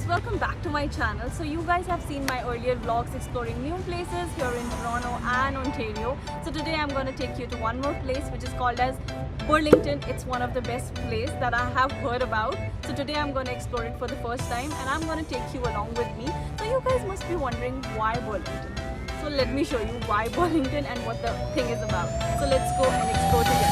guys, welcome back to my channel. So you guys have seen my earlier vlogs exploring new places here in Toronto and Ontario. So today I'm going to take you to one more place which is called as Burlington. It's one of the best places that I have heard about. So today I'm going to explore it for the first time and I'm going to take you along with me. So you guys must be wondering why Burlington. So let me show you why Burlington and what the thing is about. So let's go and explore together.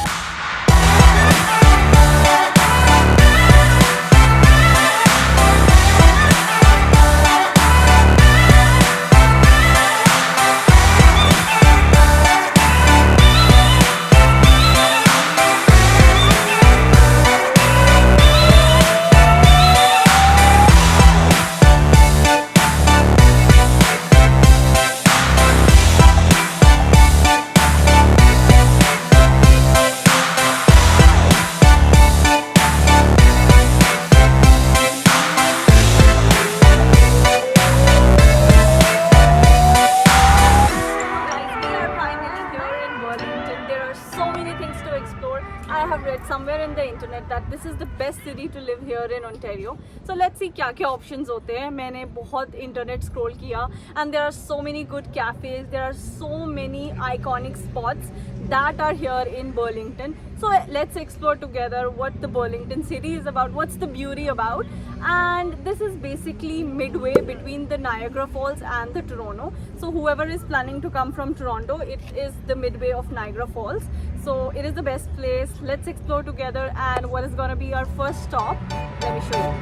I have read somewhere in the internet that this is the best city to live here in Ontario. So let's see क्या क्या options होते हैं. मैंने बहुत internet scroll किया and there are so many good cafes. There are so many iconic spots that are here in Burlington. So let's explore together what the Burlington city is about, what's the beauty about. And this is basically midway between the Niagara Falls and the Toronto. So whoever is planning to come from Toronto, it is the midway of Niagara Falls. So it is the best place. Let's explore together and what is going to be our first stop. Let me show you.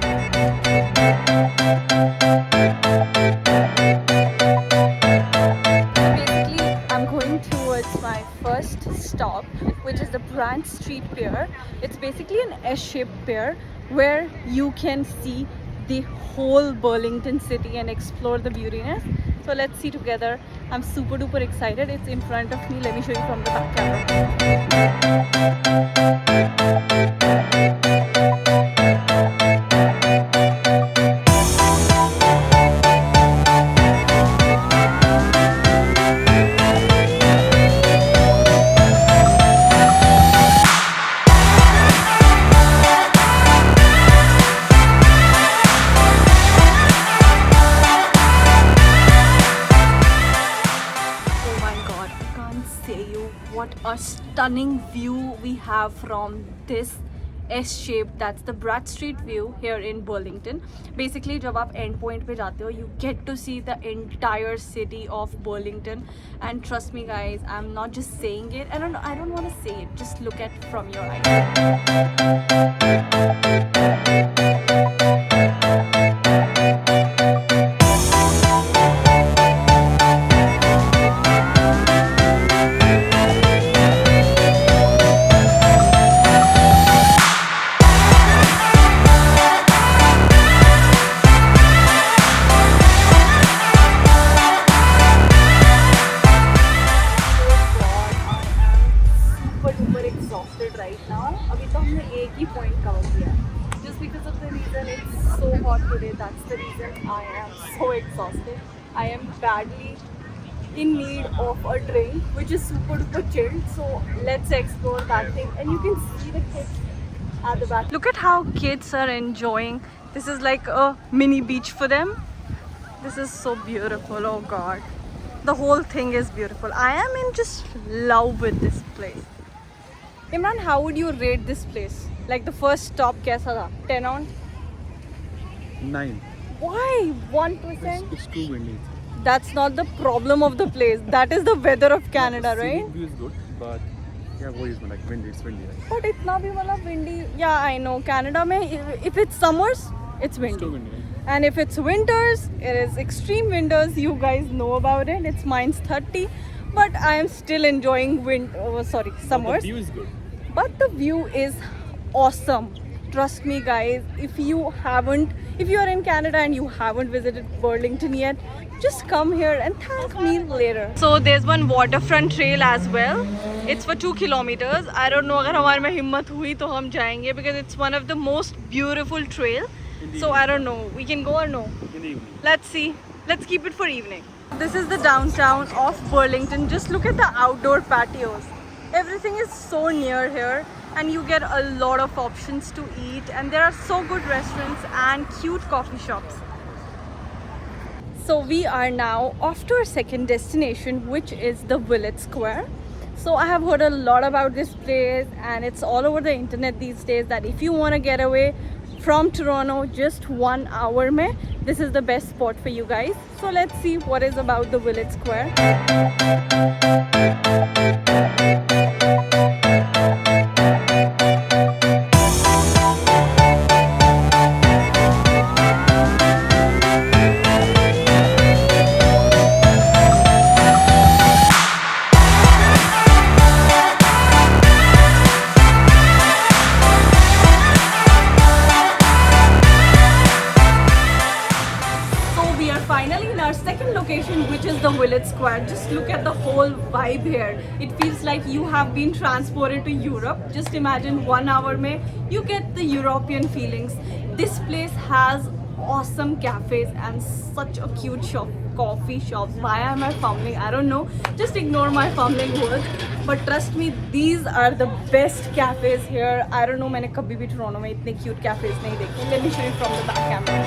Basically, I'm going towards my first stop, which is the Brant Street Pier. It's basically an S-shaped pier where you can see the whole Burlington city and explore the beautiness. So let's see together. I'm super duper excited. It's in front of me. Let me show you from the back camera. What a stunning view we have from this S-shape. That's the Brant Street view here in Burlington. Basically, जब आप end point पे जाते हो, you get to see the entire city of Burlington. And trust me, guys, I'm not just saying it. I don't want to say it. Just look at it from your eyes. Right now, अभी तो हमने एक ही point cover किया. Just because of the reason it's so hot today, that's the reason I am so exhausted. I am badly in need of a drink, which is super duper chilled. So let's explore that thing, and you can see the kids at the back. Look at how kids are enjoying. This is like a mini beach for them. This is so beautiful. Oh God, the whole thing is beautiful. I am in just love with this place. Imran, how would you rate this place? Like the first stop, कैसा था? 10 on? 9. Why? 1%? It's too windy. That's not the problem of the place. That is the weather of Canada, right? The view is good, but yeah, what is like windy? It's windy. Right? But इतना भी मतलब windy. Yeah, I know. Canada में if it's summers, it's windy. It's too windy. Right? And if it's winters, it is extreme winters. You guys know about it. It's -30, but I am still enjoying summers. The view is good. But the view is awesome. Trust me, guys. If you are in Canada and you haven't visited Burlington yet, just come here and thank me later. So there's one waterfront trail as well. It's for 2 kilometers. I don't know अगर हमारे में हिम्मत हुई तो हम जाएंगे because it's one of the most beautiful trail. So I don't know. We can go or no? In the evening. Let's see. Let's keep it for evening. This is the downtown of Burlington. Just look at the outdoor patios. Everything is so near here and you get a lot of options to eat and there are so good restaurants and cute coffee shops. So we are now off to our second destination, which is the Village Square. So I have heard a lot about this place, and it's all over the internet these days that if you want to get away from Toronto just 1 hour mein, this is the best spot for you guys. So let's see what is about the Village Square. Finally in our second location, which is the Village Square. Just look at the whole vibe here. It feels like you have been transported to Europe. Just imagine 1 hour mein you get the European feelings. This place has awesome cafes and such a cute coffee shops. Why am I fumbling? I don't know. Just ignore my fumbling words. But trust me, these are the best cafes here. I don't know, मैंने कभी भी Toronto में इतने cute cafes नहीं देखे. Let me show you from the back camera.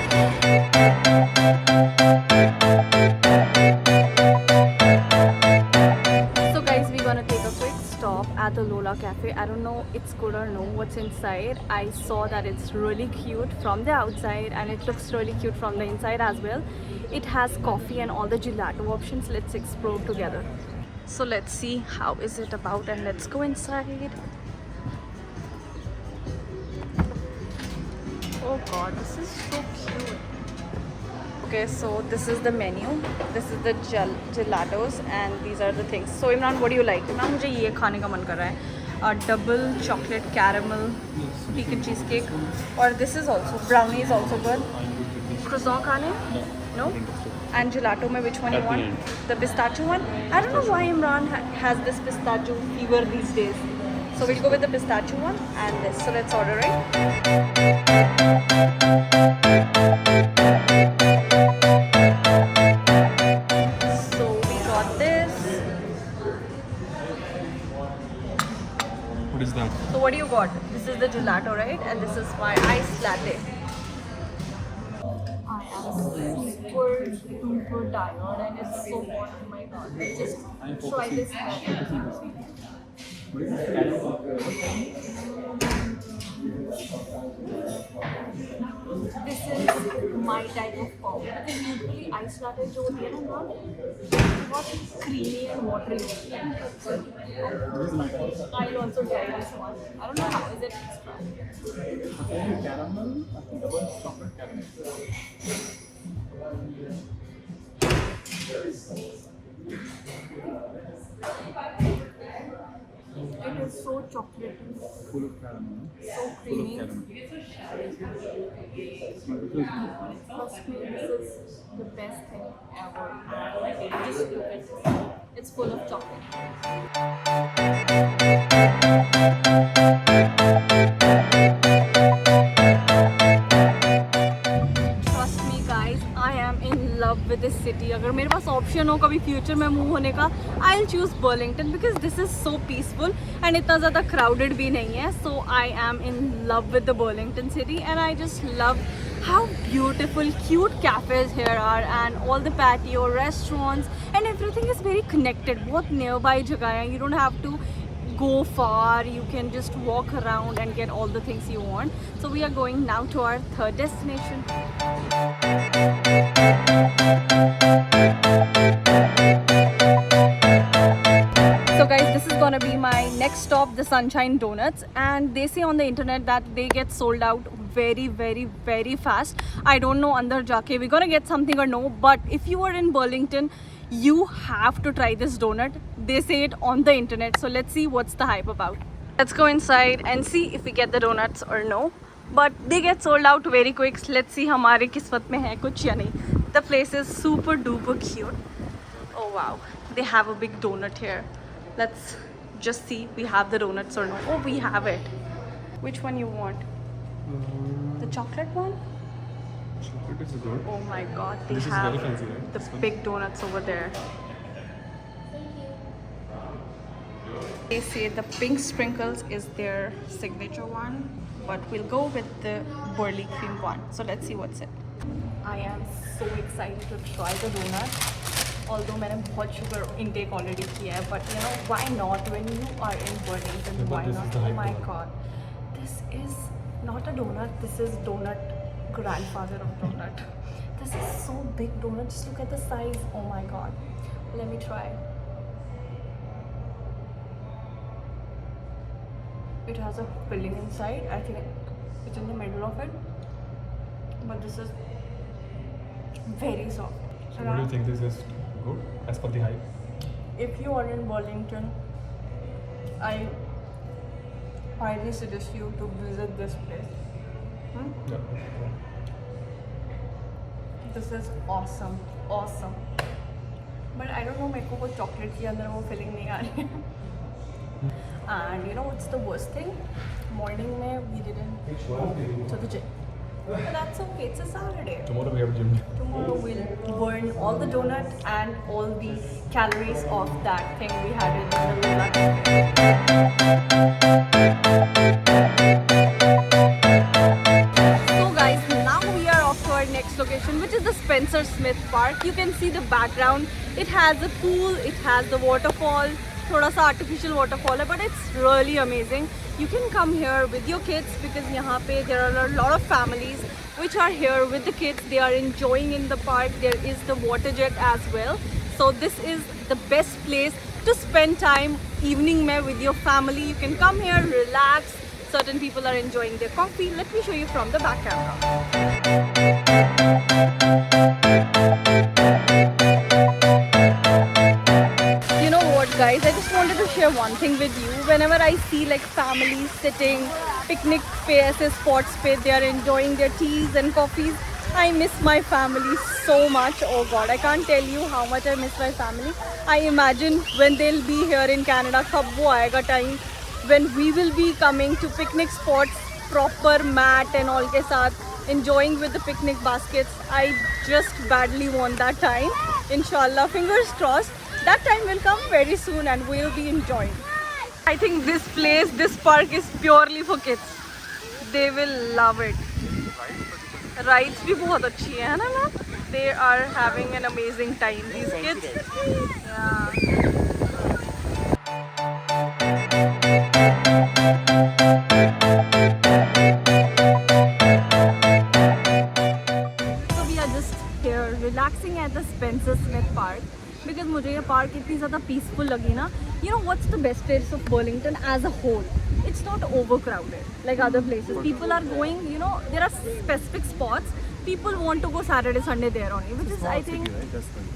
So guys, we're gonna take a quick stop at the Lola Cafe. I don't know it's good or no what's inside. I saw that it's really cute from the outside and it looks really cute from the inside as well. It has coffee and all the gelato options. Let's explore together. So let's see how is it about, and let's go inside. Oh god, this is so cute. Okay, so this is the menu. This is the gelatos and these are the things. So Imran, what do you like? Imran, मुझे ये खाने का मन कर रहा है. Double chocolate caramel pecan cheesecake. Or this is also, brownie is also good. Croissant खाने? No? And gelato mein which one you want? The pistachio one? I don't know why Imran has this pistachio fever these days. So we'll go with the pistachio one and this. So let's order it. So we got this. What is that? So what do you got? This is the gelato, right? And this is my iced latte. I am super duper tired and it's so hot. Oh my god. Let's just try this here. This is my type of coffee. Because usually iced latte जो होती है ना बहुत creamy and watery होती है. I'll also try this one. I don't know how is it. Caramel, double chocolate caramel. It is so chocolatey, Full of caramel. so creamy. Trust me, this is the best thing ever. Just look at this. It's full of chocolate. Trust me guys, I am in love with this city. अगर मेरे पास option हो कभी future में move होने का, I'll choose Burlington because this is so peaceful and इतना ज़्यादा crowded भी नहीं है. So I am in love with the Burlington city and I just love how beautiful, cute cafes here are and all the patio, restaurants and everything is very connected. बहुत nearby जगह है. You don't have to go far. You can just walk around and get all the things you want. So we are going now to our third destination. So guys, this is gonna be my next stop, the Sunshine Donuts, and they say on the internet that they get sold out very fast. I don't know andar jaake we're gonna get something or no, but if you are in Burlington, you have to try this donut. They say it on the internet, so let's see what's the hype about. Let's go inside and see if we get the donuts or no, but they get sold out very quick. Let's see हमारे किस्मत में है कुछ या नहीं. The place is super duper cute. Oh wow, they have a big donut here. Let's just see we have the donuts or no. Oh, we have it. Which one you want? The chocolate one? Chocolate is good. Oh my god, they This is have very fancy, right? the This one? big donuts over there. They say the pink sprinkles is their signature one, but we'll go with the burley cream one. So let's see what's it. I am so excited to try the donut. Although मैंने बहुत sugar intake already किया है, but you know why not when you are in Burlington? Yeah, but Why this is not? the Oh hype my donut. god, this is not a donut. This is donut grandfather of donut. This is so big donut. Just look at the size. Oh my god. Let me try. It has a filling inside. I think it's in the middle of it. But this is very soft. So what do you think, this is good as per the hype? If you are in Burlington, I highly suggest you to visit this place. Yeah. This is awesome, awesome. But I don't know, मेरे को वो chocolate के अंदर वो feeling नहीं आ रही है. And you know what's the worst thing? Morning में we didn't go to the gym. But that's okay. It's a Saturday. Tomorrow we have gym. Tomorrow we'll burn all the donut and all the calories of that thing we had in the lunch. So guys, now we are off to our next location, which is the Spencer Smith Park. You can see the background. It has a pool, it has the waterfall, थोड़ा सा artificial waterfall है, but it's really amazing. You can come here with your kids because यहाँ पे there are a lot of families which are here with the kids. They are enjoying in the park. There is the water jet as well. So this is the best place to spend time evening में with your family. You can come here, relax. Certain people are enjoying their coffee. Let me show you from the back camera. You know what guys, I just wanted to share one thing with you. Whenever I see like families sitting picnic पे ऐसे spots पे, they are enjoying their teas and coffees, I miss my family so much. Oh god, I can't tell you how much I miss my family. I imagine when they'll be here in Canada, कब वो आएगा time when we will be coming to picnic spots, proper mat and all के साथ, enjoying with the picnic baskets. I just badly want that time. Inshallah, fingers crossed. That time will come very soon and we'll be enjoying. I think this place, this park is purely for kids. They will love it. Rides भी बहुत अच्छी है ना ma'am? They are having an amazing time. These kids. Yeah. So we are just here relaxing at the Spencer Smith Park because मुझे ये park इतनी ज़्यादा peaceful लगी ना. You know what's the best place of Burlington as a whole? It's not overcrowded like other places. People are going, you know, there are specific spots. People want to go Saturday, Sunday there only, which is I think. Right? That's fine.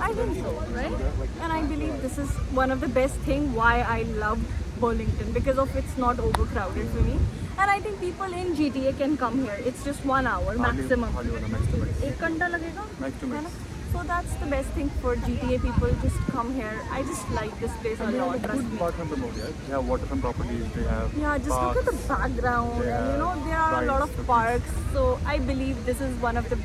I think so, right? And I believe this is one of the best thing why I love Burlington because of it's not overcrowded for me. And I think people in GTA can come here. It's just 1 hour maximum. Hardly one, max to max. एक घंटा लगेगा? Max to है max. ना? So that's the best thing for GTA people. Just come here. I just like this place a And they have lot. a Trust good me. waterfront promote, yeah? They have waterfront properties, they have Yeah, just look at the parks. background, and you know there are a lot of rides, parks. So I believe this is one of the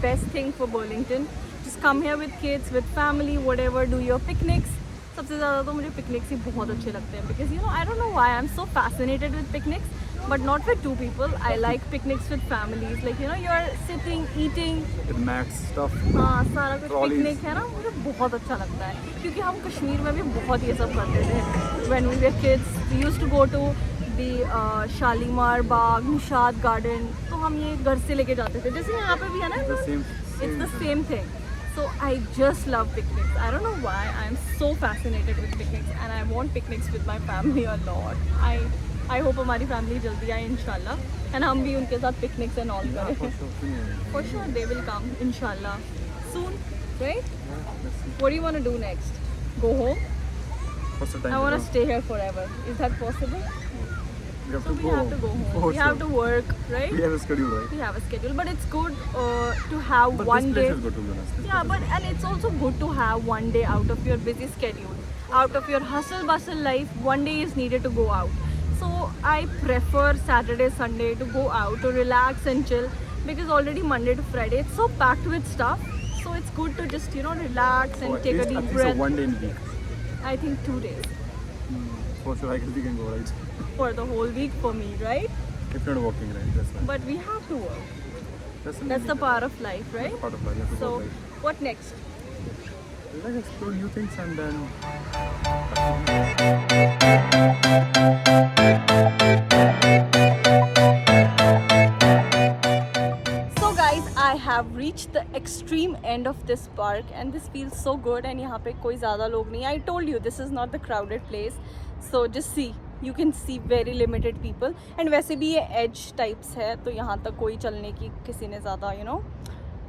best thing for Burlington. Just come here with kids, with family, whatever. Do your picnics. सबसे ज़्यादा तो मुझे picnics ही बहुत अच्छे लगते हैं because you know I don't know why I'm so fascinated with picnics, but not with two people. I like picnics with families. Like you know you are sitting, eating. With Max stuff. हाँ सारा कुछ Trolleys. Picnic है ना, मुझे बहुत अच्छा लगता है क्योंकि हम कश्मीर में भी बहुत ये सब करते थे. When we were kids, we used to go to the Shalimar Bagh, Nishad garden. तो हम ये घर से लेके जाते थे. जैसे यहाँ पे भी है ना, The same. it's the same thing. So I just love picnics. I don't know why. I'm so fascinated with picnics and I want picnics with my family a lot. I hope हमारी family जल्दी आए इंशाल्लाह and हम भी उनके साथ picnics and all Yeah, करें. for sure. Yeah. For sure they will come inshallah soon, right? Let's see. What do you want to do next? Go home? What's the time? I want to to go? stay here forever. Is that possible? We have So to we go. have to go home. For We have to sure. work, right? We have a schedule, right? We have a schedule, but it's good to have But one this day. place is good to be honest. This Yeah, place but and it's also good to have one day out of your busy schedule, out of your hustle bustle life. One day is needed to go out. So I prefer Saturday, Sunday to go out to relax and chill because already Monday to Friday it's so packed with stuff. So it's good to just relax and So take a at deep least breath. one day in a week. I think 2 days For sure, I guess we can go, right? for the whole week for me, right? If not working, right? That's fine. But we have to work. That's the part of life, right? Part of life. You have to So, go life. what next? Let's explore new things and then. So guys, I have reached the extreme end of this park and this feels so good and यहाँ पे कोई ज़्यादा लोग नहीं. I told you this is not the crowded place. So just see, you can see very limited people and वैसे भी ये edge types है तो यहाँ तक कोई चलने की किसी ने ज़्यादा you know.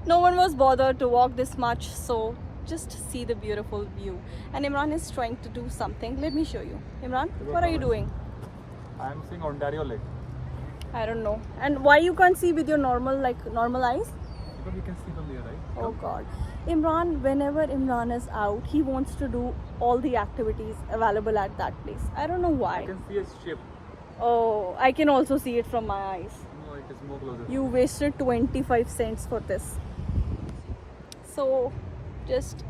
No one was bothered to walk this much, so just see the beautiful view. And Imran is trying to do something. Let me show you. Imran, what are you doing? I am seeing Ontario Lake. I don't know. And why you can't see with your normal eyes? Because we can see from here, right? Oh God. Imran, whenever Imran is out, he wants to do all the activities available at that place. I don't know I why. can see a ship. Oh, I can also see it from my eyes. No, it is more closer. You wasted 25 cents for this. So, just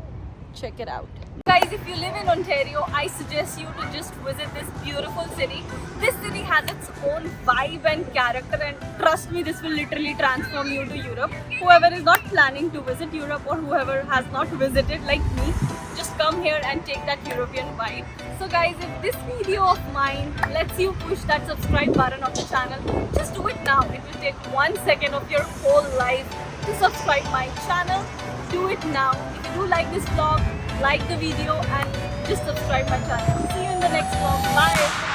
check it out. Guys, if you live in Ontario, I suggest you to just visit this beautiful city. This city has its own vibe and character, and trust me, this will literally transform you to Europe. Whoever is not planning to visit Europe or whoever has not visited like me, just come here and take that European vibe. So guys, if this video of mine lets you push that subscribe button of the channel, just do it now. It will take 1 second of your whole life to subscribe my channel. Do it now. If you do like this vlog, like the video and just subscribe my channel. See you in the next vlog. Bye.